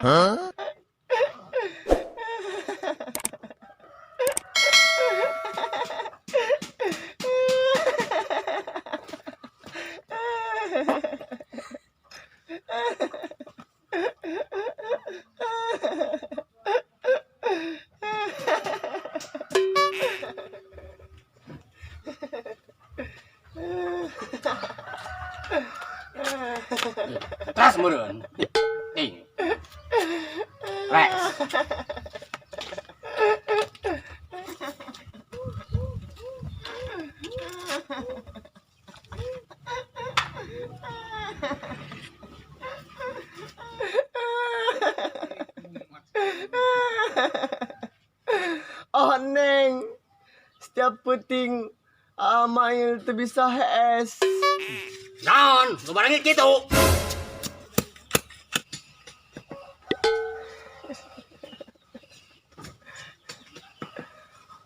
Hah? Terus meureun. Rex. Oh Neng, setiap puting Amail tuh bisa es. Naon, lu barangnya gitu.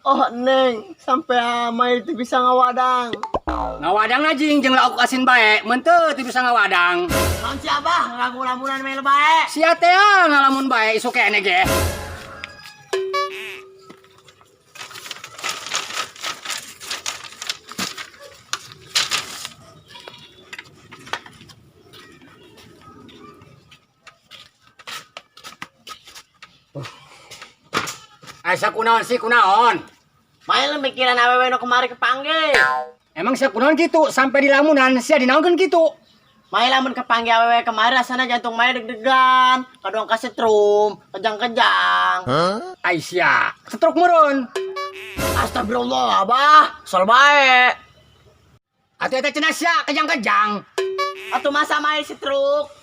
Oh Neng, sampai Amail tuh bisa ngawadang. Ngawadang najing jeung lauk asin bae, mun teu teu bisa ngawadang. Naon si Abah ngalamun-lamunan mel bae. Sia teh ngalamun bae isu kene ge. Asa kunaon sih kunaon? Mail mikiran awewe nu kemari kepanggil. Emang sia kunaon gitu sampai di lamunan sia dinaonkeun gitu. Mail lamun kepanggil awewe kemari rasana jantung Mail deg-degan, kadang kasetrum, kejang-kejang. Hah? Aisyah, setruk meureun. Astagfirullah, Abah, sol bae. Atuh eta cenah sia kejang-kejang. Atuh masa Mail setruk.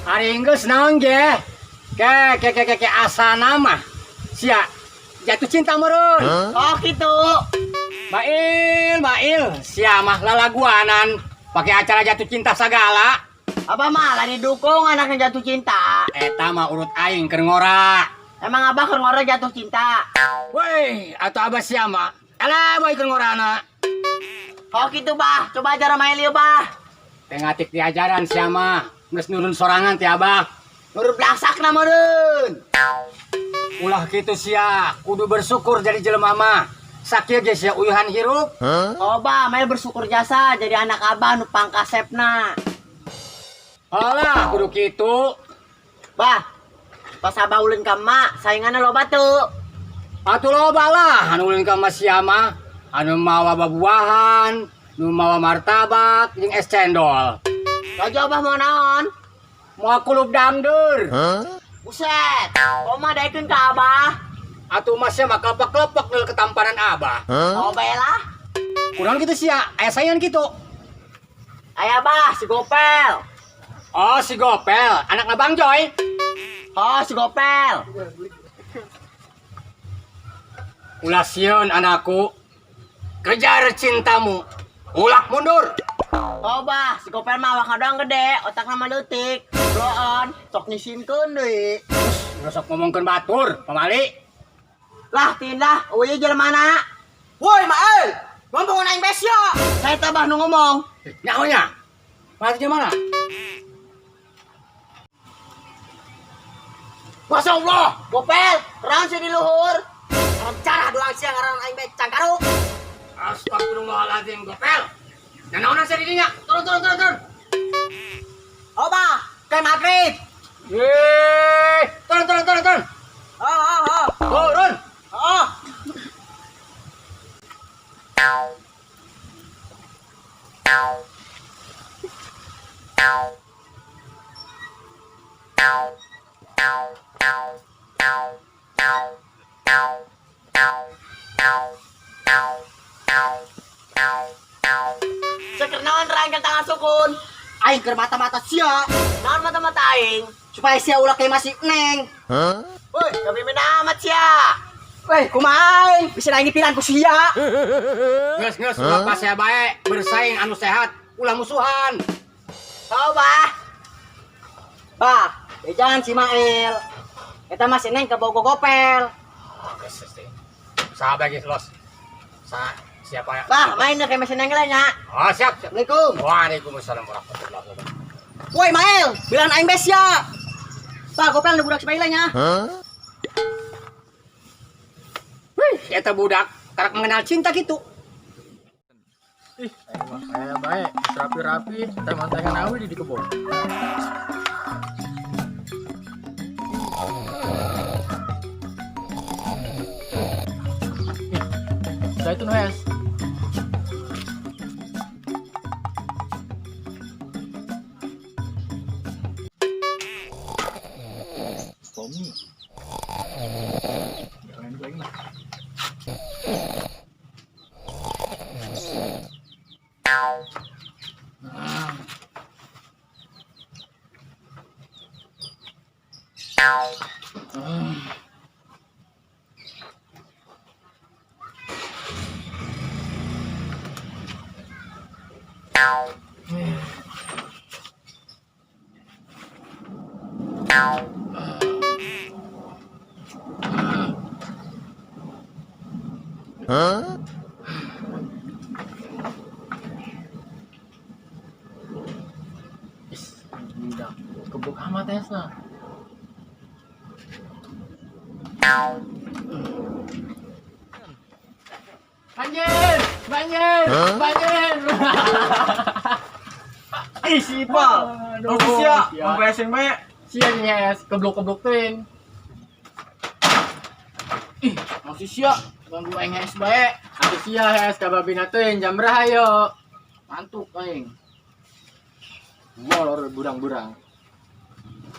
Ari geus naon ge? Ke asana mah. Sia jatuh cinta meureun. Hah? Oh gitu. Bail, sia mah lalaguanan, pakai acara jatuh cinta segala. Abah malah didukung anaknya jatuh cinta. Eta mah urut aing keur ngora. Emang Abah keur ngora jatuh cinta. Woi, atuh abah sia mah. Eleh boy keur ngorana. Oh gitu, Bah. Coba ajar Mail yuk, Bah. Teh ngatik di ajaran sia mah. Geus nurun sorangan ti abah. Nurut blaksakna meureun. Ulah kitu sia, kudu bersyukur jadi jelema mah. Sakieu ge sia uyuhan hirup. Hah? Oh, Bah, Mail bersyukur jasa jadi anak Abah nu pangkasepna. Alah, kudu kitu. Bah, pas Abah ulin ka emak, sainganna loba tuh. Atuh loba lah anu ulin ka mas sia mah. Anu mawa babuahan, nu mawa martabak jeung es cendol. Laju Abah mau naon? Moal kulup dangdur. Hah? Buset, koma daekeun ka Abah. Atuh mas sia mah kelepek-kelepek neul ketampanan abah. Hah? Oh, baelah. Kurang gitu sia, aya saeun kitu. Aya Bah, si Gopel. Oh, si Gopel, anakna Bang Joy. Oh, si Gopel. Ulah sieun anakku. Kejar cintamu. Ulah mundur. Oh, Bah, si Gopel mah awak doang gede, otakna mah leutik. Bloon, sok nyisimkeun deui. Ngesok ngomongkeun batur, pamali. Lah, tindah, euy jelemana. Woi, Mael, ngomong aing besyo. Saya tabah nu ngomong. Nyahonya? Mati di mana? Masya Allah, Gopel, raon sih di luhur. Cara doang siang ngaran aing becang karo. Astagfirullahaladzim, Gopel. Dan naonan sia di dinya? Turun. Oba, kayak maghrib. Yeay, turun. Oh. Turun. Oh. Seker naon rang ke tangan sukun. Aing keur mata-mata sia. Naon mata-mata aing. Supaya sia ulah kayak masih neng. Hah? Woi, kami amat sia. Weh, kumaha aing? Bisa lagi pilan ku sia. Geus ulah pas sia bae, bersaing anu sehat, ulah musuhan. Kau Bah. Bah, jangan si Mael. Eta masih neng ke Bogo Gopel. Sahabat geus los. Siapa ya? Bah, main na kayak mesin neng nya. Oh, siap. Assalamualaikum. Waalaikumsalam warahmatullahi wabarakatuh. Woi, Mael, bilang aing besya. Pak, gopel ada budak sebailanya. Wih, eta budak karak mengenal cinta gitu. Ih, kayak baik, rapi-rapi, teman-teman awi di kebun. Saya itu Noes. Tommy. Jangan gue ingat. Udah, kebuk amat Tesla. Banjir, banjir, banjir. Ih, si Pak. Aduh, Sia, sia. mempesin bae. Sia nih, Hes. Keblok-keblok tuin. Ih, masih sia. Ganggu aing Hes bae. Ada sia Hes, kababina tuin jam berapa yo? Mantuk aing. Molor burang-burang.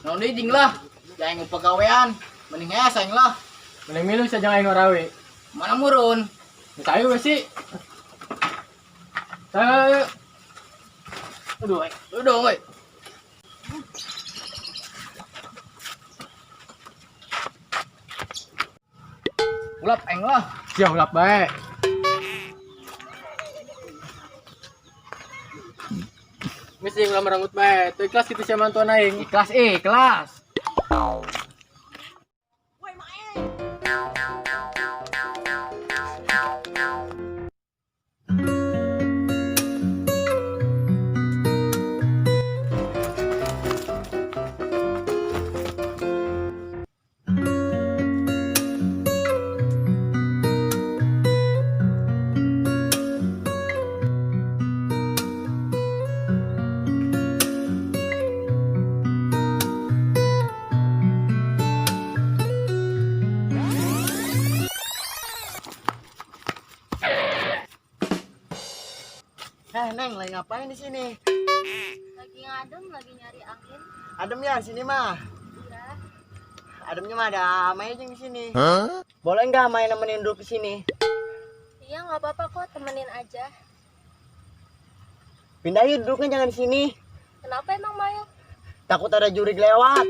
Nah, ini ding lah. Jangan pegawaian. Mending Hes aing lah. Mending milu saja aing orawe. Mana murun? Sayo we sih. Sayo. Aduh, we. Ulap aing lah. Siap ulap bae. Mesti ulam rambut bae. Tuh ikhlas kita siapa mantuan aing. Ikhlas ikhlas. Neng, lagi ngapain di sini? Lagi ngadem, lagi nyari angin. Adem ya di sini mah. Iya. Ademnya mah ada amazing di sini. Boleh nggak main nemenin duduk di sini? Iya, nggak apa-apa kok, temenin aja. Pindah yuk duduknya, jangan di sini. Kenapa emang Mail? Takut ada jurig lewat.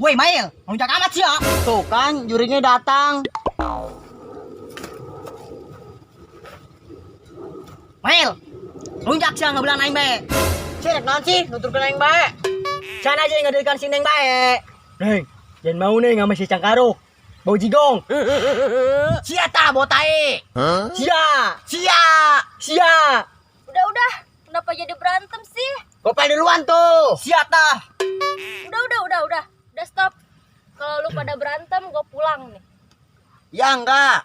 Woi Mail, loncat amat sih ya. Tuh kan, jurignya datang. Mail, loncat sih nggak bilang naik bae. Cek nanti nuturkan aing bae. Sana aja yang ngadakan sini yang bae. Neng, jangan mau nih sama si Cangkaro. Bau jigong. Sia ta botai. Sia. Udah, kenapa jadi berantem sih? Gopel duluan tuh. Sia ta. Udah stop. Kalau lu pada berantem, gue pulang nih. Ya enggak.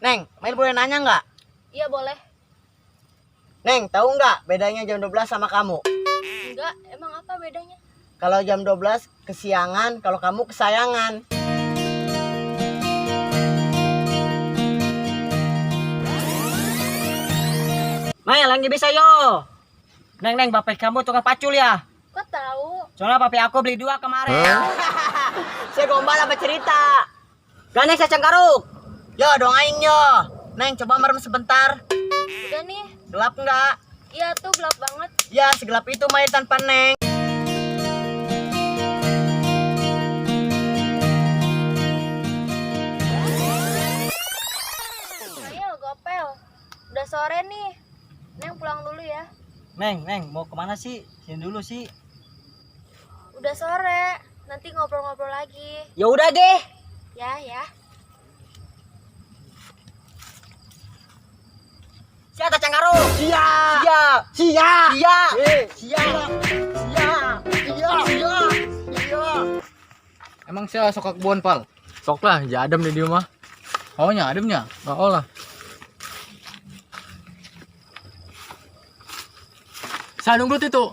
Neng, Mail boleh nanya enggak? Iya boleh. Neng, tahu enggak bedanya jam 12 sama kamu? Enggak, emang apa bedanya? Kalau jam 12 kesiangan, kalau kamu kesayangan. Mail, lagi bisa yo. Neng, bapak kamu tukang pacul ya? Kok tahu? Soalnya papi aku beli 2 kemarin. Saya gombal apa cerita? Gak Neng, saya cengkaruk. Yo, dong aing yo. Neng, coba merem sebentar. Udah nih. Gelap enggak? Iya tuh, gelap banget. Ya, segelap itu Mail tanpa Neng. Mail, Gopel. Udah sore nih. Neng pulang dulu ya. Neng, mau kemana sih? Sini dulu sih. Udah sore. Nanti ngobrol-ngobrol lagi. Ya udah deh. Ya. Siapa Cangkaro? Sia. Siap. Emang saya sok kebun pal. Sok lah, ya adem di rumah. Oh nya ademnya. Oh lah. Saya nunggu itu.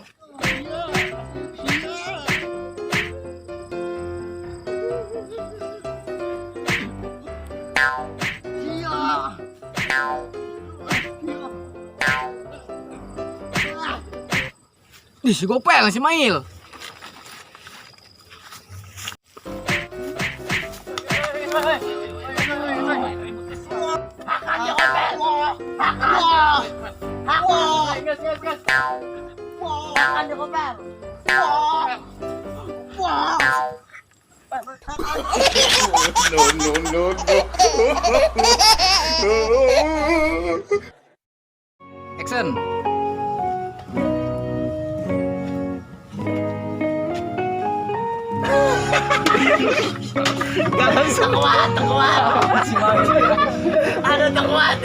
Ih, si Gopel, si Mail. Action. Gak usah kuat. Ada kuat.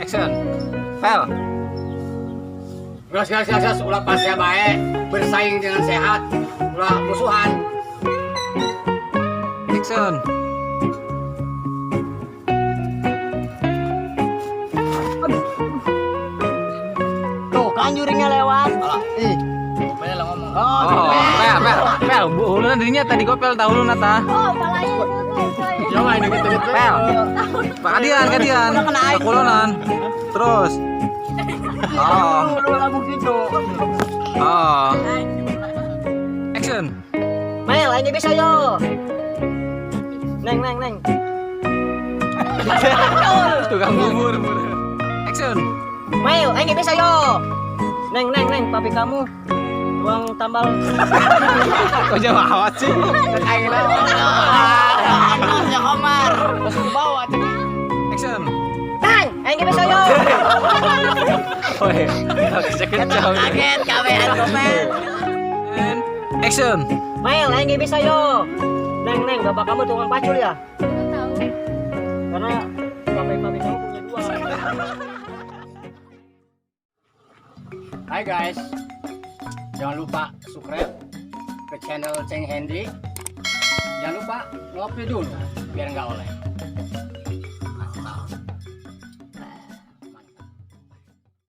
Action. Pel. Gas, ulah pas ya baik, bersaing dengan sehat, ulah musuhan. Action. Tuh, kan juringnya lewat. Ih. Gopel lah ngomong. Oh, Pel, bu, ulun dirinya tadi Gopel tahu lu nata. Oh, palanya itu. Jangan ini gitu. Pel. Kadian. Udah kena air. Kulunan. Terus. Oh. lu lagu gitu. Oh. Action. Mel, ini bisa yo. Neng. Tukang bubur. Action. Mel, ini bisa yo. Neng, papi kamu buang tambal. Kok jauh awat sih? Aing lah. Anaknya Komar. Langsung bawa tadi. Action. Neng, ini bisa yo. Woi, kecil-kecil. Kaget kawean Gopel. And action. Mel, ini bisa yo. Neng, bapak kamu tukang pacul ya? Nggak tahu. Karena papi kamu punya dua. Hai guys, jangan lupa subscribe ke channel Ceng Hendy. Jangan lupa ngopi dulu biar nggak oleh.